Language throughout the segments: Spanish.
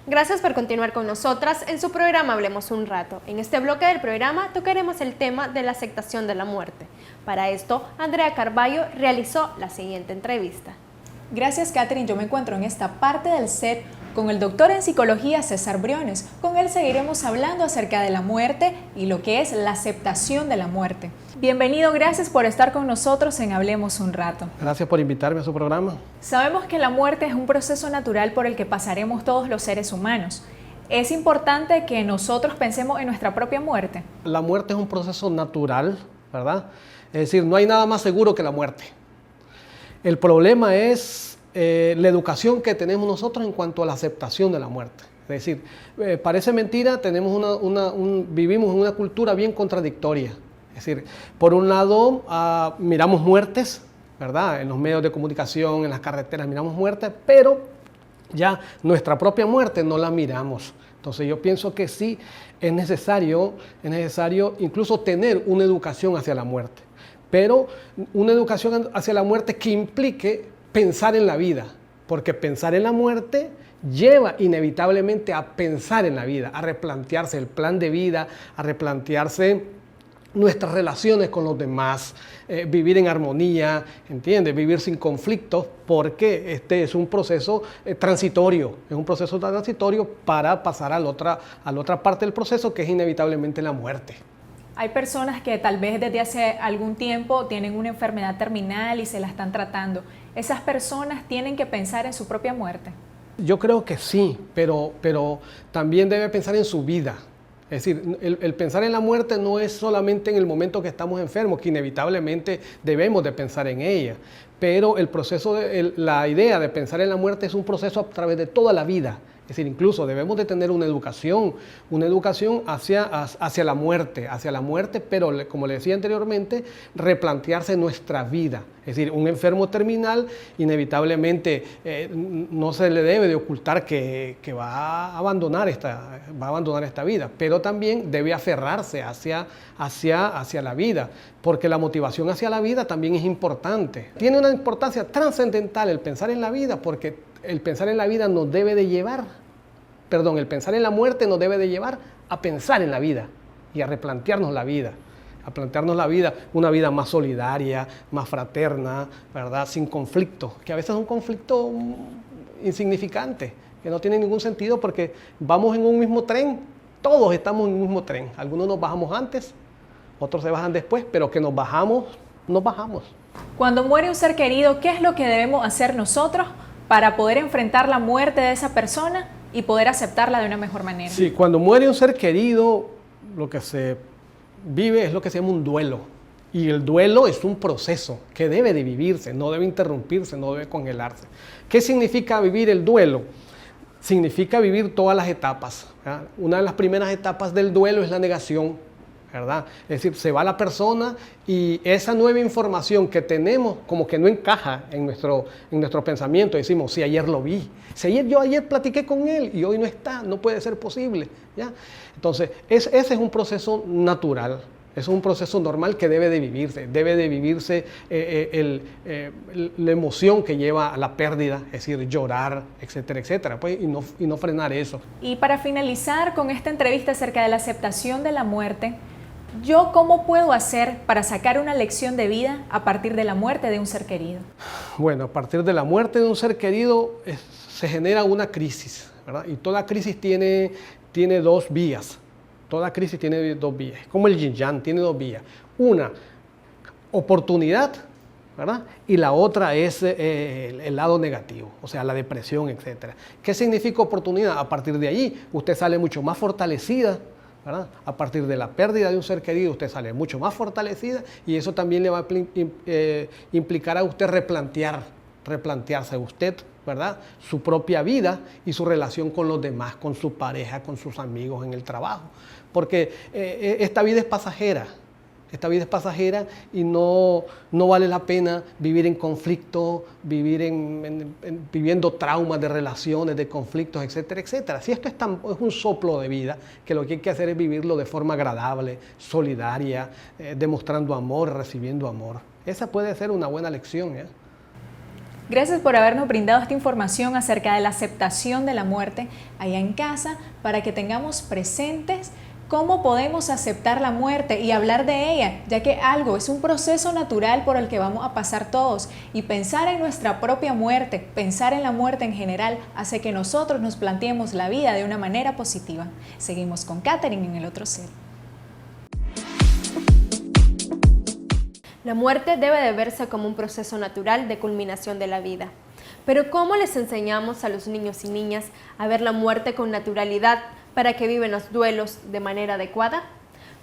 Gracias por continuar con nosotras en su programa Hablemos un rato. En este bloque del programa tocaremos el tema de la aceptación de la muerte. Para esto, Andrea Carballo realizó la siguiente entrevista. Gracias, Catherine. Yo me encuentro en esta parte del set con el doctor en psicología César Briones. Con él seguiremos hablando acerca de la muerte y lo que es la aceptación de la muerte. Bienvenido, gracias por estar con nosotros en Hablemos un rato. Gracias por invitarme a su programa. Sabemos que la muerte es un proceso natural por el que pasaremos todos los seres humanos. Es importante que nosotros pensemos en nuestra propia muerte. La muerte es un proceso natural, ¿verdad? Es decir, no hay nada más seguro que la muerte. El problema es la educación que tenemos nosotros en cuanto a la aceptación de la muerte. Es decir, parece mentira, vivimos en una cultura bien contradictoria. Es decir, por un lado miramos muertes, ¿verdad? En los medios de comunicación, en las carreteras miramos muertes, pero ya nuestra propia muerte no la miramos. Entonces yo pienso que sí es necesario incluso tener una educación hacia la muerte, pero una educación hacia la muerte que implique pensar en la vida, porque pensar en la muerte lleva inevitablemente a pensar en la vida, a replantearse el plan de vida, a replantearse nuestras relaciones con los demás, vivir en armonía, ¿entiendes? Vivir sin conflictos, porque este es un proceso transitorio, para pasar a la otra parte del proceso, que es inevitablemente la muerte. Hay personas que tal vez desde hace algún tiempo tienen una enfermedad terminal y se la están tratando. ¿Esas personas tienen que pensar en su propia muerte? Yo creo que sí, pero también debe pensar en su vida. Es decir, el pensar en la muerte no es solamente en el momento que estamos enfermos, que inevitablemente debemos de pensar en ella, pero la idea de pensar en la muerte es un proceso a través de toda la vida. Es decir, incluso debemos de tener una educación hacia la muerte, pero como le decía anteriormente, replantearse nuestra vida. Es decir, un enfermo terminal inevitablemente no se le debe de ocultar que va a abandonar esta vida, pero también debe aferrarse hacia la vida, porque la motivación hacia la vida también es importante. Tiene una importancia trascendental el pensar en la vida, porque el pensar en la vida el pensar en la muerte nos debe de llevar a pensar en la vida y a replantearnos la vida. A plantearnos la vida, una vida más solidaria, más fraterna, ¿verdad? Sin conflicto, que a veces es un conflicto insignificante, que no tiene ningún sentido porque vamos en un mismo tren, todos estamos en un mismo tren. Algunos nos bajamos antes, otros se bajan después, pero que nos bajamos. Cuando muere un ser querido, ¿qué es lo que debemos hacer nosotros para poder enfrentar la muerte de esa persona y poder aceptarla de una mejor manera? Sí, cuando muere un ser querido, lo que se vive es lo que se llama un duelo. Y el duelo es un proceso que debe de vivirse, no debe interrumpirse, no debe congelarse. ¿Qué significa vivir el duelo? Significa vivir todas las etapas, ¿verdad? Una de las primeras etapas del duelo es la negación, ¿verdad? Es decir, se va la persona y esa nueva información que tenemos como que no encaja en nuestro pensamiento. Decimos, si ayer lo vi, yo ayer platiqué con él y hoy no está, no puede ser posible, ¿ya? Entonces, ese es un proceso natural, es un proceso normal que debe de vivirse la emoción que lleva a la pérdida, es decir, llorar, etcétera, etcétera, pues, y no frenar eso. Y para finalizar con esta entrevista acerca de la aceptación de la muerte, ¿yo cómo puedo hacer para sacar una lección de vida a partir de la muerte de un ser querido? Bueno, a partir de la muerte de un ser querido se genera una crisis, ¿verdad? Y toda crisis tiene dos vías. Toda crisis tiene dos vías. Como el yin-yang, tiene dos vías. Una, oportunidad, ¿verdad? Y la otra es el lado negativo, o sea, la depresión, etc. ¿Qué significa oportunidad? A partir de allí, usted sale mucho más fortalecida, ¿verdad? A partir de la pérdida de un ser querido, usted sale mucho más fortalecida y eso también le va a implicar a usted replantearse a usted, ¿verdad? Su propia vida y su relación con los demás, con su pareja, con sus amigos en el trabajo. Porque esta vida es pasajera. Y no vale la pena vivir en conflicto, viviendo traumas de relaciones, de conflictos, etcétera, etcétera. Si esto es un soplo de vida, que lo que hay que hacer es vivirlo de forma agradable, solidaria, demostrando amor, recibiendo amor. Esa puede ser una buena lección, ¿eh? Gracias por habernos brindado esta información acerca de la aceptación de la muerte allá en casa, para que tengamos presentes cómo podemos aceptar la muerte y hablar de ella, ya que algo es un proceso natural por el que vamos a pasar todos, y pensar en nuestra propia muerte, pensar en la muerte en general, hace que nosotros nos planteemos la vida de una manera positiva. Seguimos con Katherine en El Otro Ser. La muerte debe de verse como un proceso natural de culminación de la vida. Pero ¿cómo les enseñamos a los niños y niñas a ver la muerte con naturalidad para que viven los duelos de manera adecuada?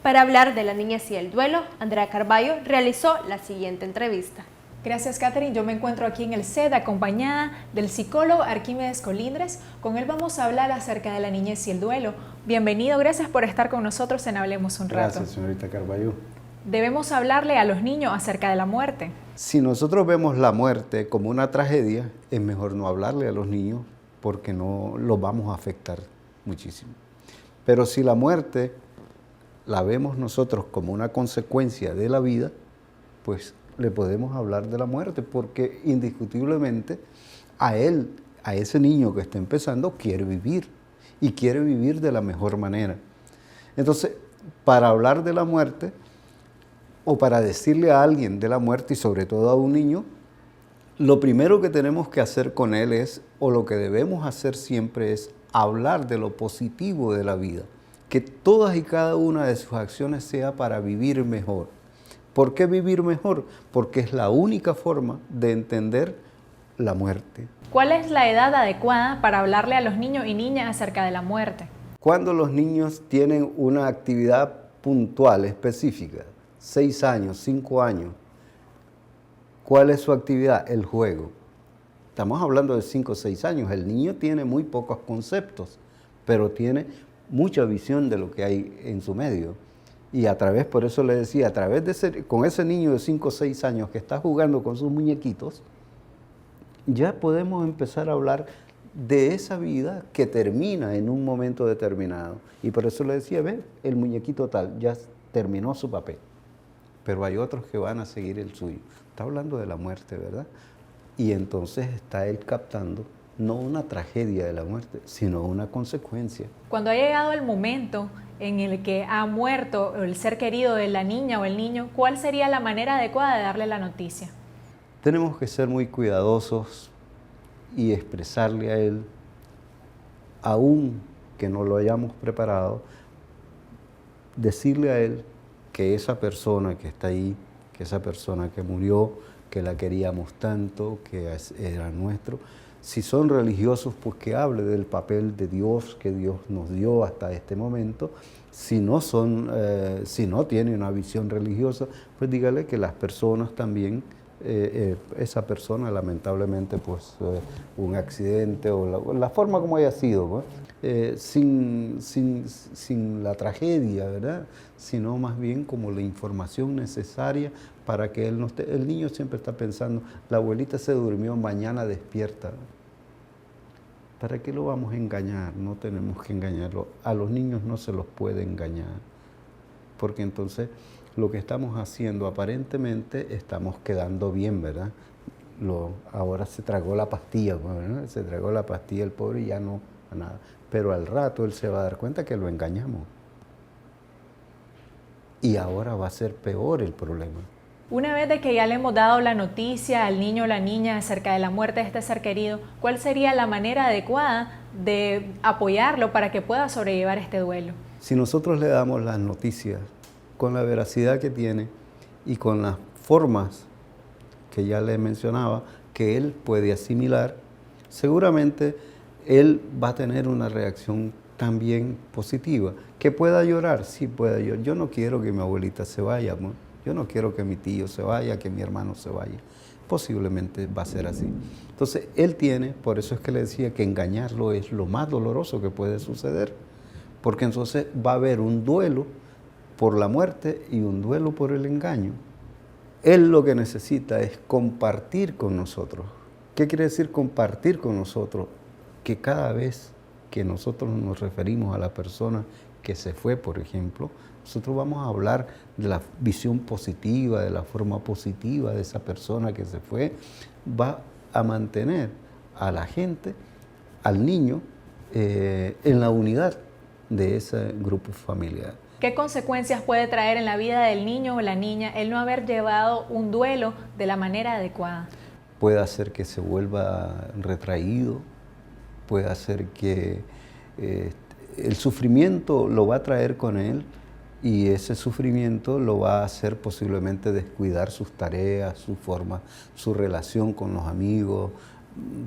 Para hablar de la niñez y el duelo, Andrea Carballo realizó la siguiente entrevista. Gracias, Katherine. Yo me encuentro aquí en el set acompañada del psicólogo Arquímedes Colindres. Con él vamos a hablar acerca de la niñez y el duelo. Bienvenido, gracias por estar con nosotros en Hablemos un Rato. Gracias, señorita Carballo. Debemos hablarle a los niños acerca de la muerte. Si nosotros vemos la muerte como una tragedia, es mejor no hablarle a los niños porque no los vamos a afectar muchísimo. Pero si la muerte la vemos nosotros como una consecuencia de la vida, pues le podemos hablar de la muerte, porque indiscutiblemente a ese niño que está empezando, quiere vivir y quiere vivir de la mejor manera. Entonces, para hablar de la muerte, o para decirle a alguien de la muerte, y sobre todo a un niño, lo primero que tenemos que hacer con él es, o lo que debemos hacer siempre es, hablar de lo positivo de la vida. Que todas y cada una de sus acciones sea para vivir mejor. ¿Por qué vivir mejor? Porque es la única forma de entender la muerte. ¿Cuál es la edad adecuada para hablarle a los niños y niñas acerca de la muerte? Cuando los niños tienen una actividad puntual, específica, 6 años, 5 años, ¿cuál es su actividad? El juego. Estamos hablando de 5 o 6 años. El niño tiene muy pocos conceptos, pero tiene mucha visión de lo que hay en su medio. Y a través, por eso le decía, con ese niño de 5 o 6 años que está jugando con sus muñequitos, ya podemos empezar a hablar de esa vida que termina en un momento determinado. Y por eso le decía, ve, el muñequito tal, ya terminó su papel. Pero hay otros que van a seguir el suyo. Está hablando de la muerte, ¿verdad? Y entonces está él captando no una tragedia de la muerte, sino una consecuencia. Cuando ha llegado el momento en el que ha muerto el ser querido de la niña o el niño, ¿cuál sería la manera adecuada de darle la noticia? Tenemos que ser muy cuidadosos y expresarle a él, aún que no lo hayamos preparado, decirle a él que esa persona que está ahí, que esa persona que murió, que la queríamos tanto, que era nuestro, si son religiosos, pues que hable del papel de Dios que Dios nos dio hasta este momento. Si no tiene una visión religiosa, pues dígale que las personas también, esa persona lamentablemente, pues un accidente o la forma como haya sido, sin la tragedia, ¿verdad? Sino más bien como la información necesaria para que él no esté. El niño siempre está pensando, la abuelita se durmió, mañana despierta. ¿Para qué lo vamos a engañar? No tenemos que engañarlo. A los niños no se los puede engañar, porque entonces lo que estamos haciendo aparentemente estamos quedando bien, ¿verdad? Ahora se tragó la pastilla, ¿verdad? Se tragó la pastilla el pobre y ya no nada. Pero al rato él se va a dar cuenta que lo engañamos. Y ahora va a ser peor el problema. Una vez de que ya le hemos dado la noticia al niño o la niña acerca de la muerte de este ser querido, ¿cuál sería la manera adecuada de apoyarlo para que pueda sobrellevar este duelo? Si nosotros le damos las noticias con la veracidad que tiene y con las formas que ya le mencionaba, que él puede asimilar, seguramente él va a tener una reacción también positiva. ¿Que pueda llorar? Sí, pueda llorar. Yo no quiero que mi abuelita se vaya, amor. Yo no quiero que mi tío se vaya, que mi hermano se vaya. Posiblemente va a ser así. Entonces, él tiene, por eso es que le decía que engañarlo es lo más doloroso que puede suceder, porque entonces va a haber un duelo por la muerte y un duelo por el engaño. Él lo que necesita es compartir con nosotros. ¿Qué quiere decir compartir con nosotros? Que cada vez que nosotros nos referimos a la persona que se fue, por ejemplo, nosotros vamos a hablar de la visión positiva, de la forma positiva de esa persona que se fue. Va a mantener a la gente, al niño, en la unidad de ese grupo familiar. ¿Qué consecuencias puede traer en la vida del niño o la niña el no haber llevado un duelo de la manera adecuada? Puede hacer que se vuelva retraído, puede hacer que el sufrimiento lo va a traer con él y ese sufrimiento lo va a hacer posiblemente descuidar sus tareas, su forma, su relación con los amigos,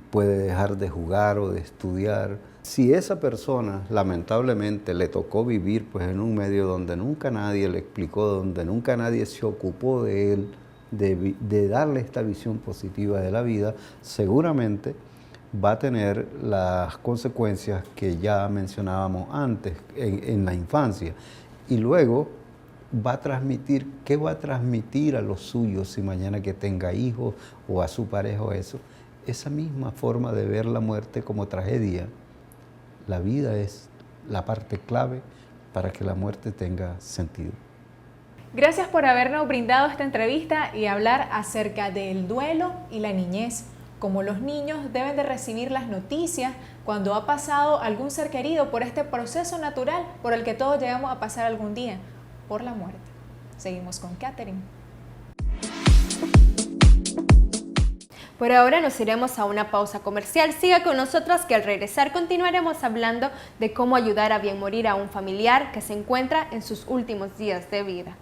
puede dejar de jugar o de estudiar. Si esa persona lamentablemente le tocó vivir pues, en un medio donde nunca nadie le explicó, donde nunca nadie se ocupó de él, de darle esta visión positiva de la vida, seguramente va a tener las consecuencias que ya mencionábamos antes en la infancia. Y luego va a transmitir, ¿qué va a transmitir a los suyos si mañana que tenga hijos o a su pareja o eso? Esa misma forma de ver la muerte como tragedia. La vida es la parte clave para que la muerte tenga sentido. Gracias por habernos brindado esta entrevista y hablar acerca del duelo y la niñez. Cómo los niños deben de recibir las noticias cuando ha pasado algún ser querido por este proceso natural por el que todos llegamos a pasar algún día, por la muerte. Seguimos con Catherine. Por ahora nos iremos a una pausa comercial. Siga con nosotros que al regresar continuaremos hablando de cómo ayudar a bien morir a un familiar que se encuentra en sus últimos días de vida.